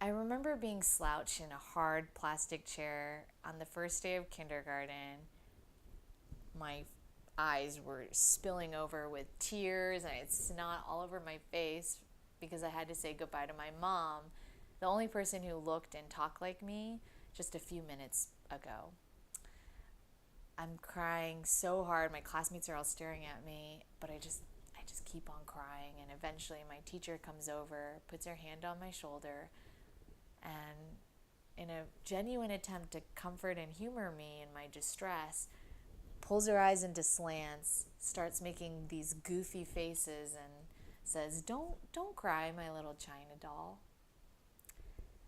I remember being slouched in a hard plastic chair on the first day of kindergarten. My eyes were spilling over with tears and I had snot all over my face because I had to say goodbye to my mom, the only person who looked and talked like me just a few minutes ago. I'm crying so hard. My classmates are all staring at me, but I just keep on crying, and eventually my teacher comes over, puts her hand on my shoulder, and in a genuine attempt to comfort and humor me in my distress, pulls her eyes into slants, starts making these goofy faces and says, "Don't cry, my little China doll."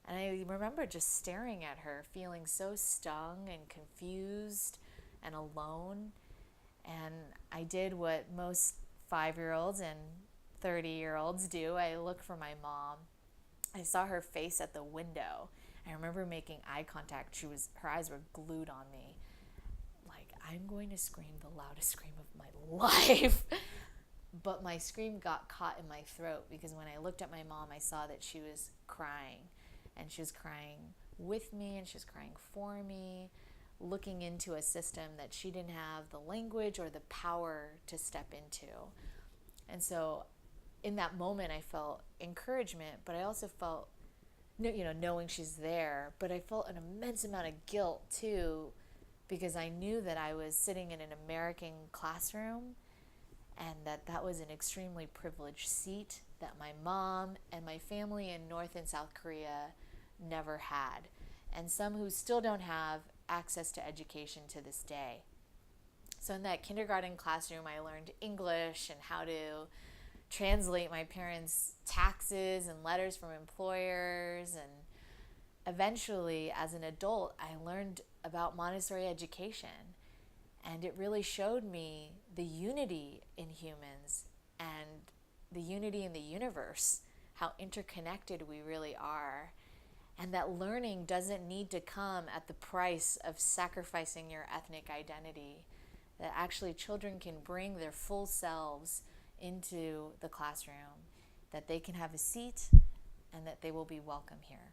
And I remember just staring at her, feeling so stung and confused and alone. And I did what most 5-year-olds and 30-year-olds do. I looked for my mom. I saw her face at the window. I remember making eye contact. Her eyes were glued on me. Like, I'm going to scream the loudest scream of my life. But my scream got caught in my throat because when I looked at my mom, I saw that she was crying. And she was crying with me and she was crying for me, looking into a system that she didn't have the language or the power to step into. And so in that moment, I felt encouragement, but I also felt, knowing she's there, but I felt an immense amount of guilt too, because I knew that I was sitting in an American classroom and that was an extremely privileged seat that my mom and my family in North and South Korea never had, and some who still don't have access to education to this day. So in that kindergarten classroom, I learned English and how to translate my parents' taxes and letters from employers. And eventually, as an adult, I learned about Montessori education. And it really showed me the unity in humans and the unity in the universe, how interconnected we really are. And that learning doesn't need to come at the price of sacrificing your ethnic identity. That actually children can bring their full selves into the classroom, that they can have a seat, and that they will be welcome here.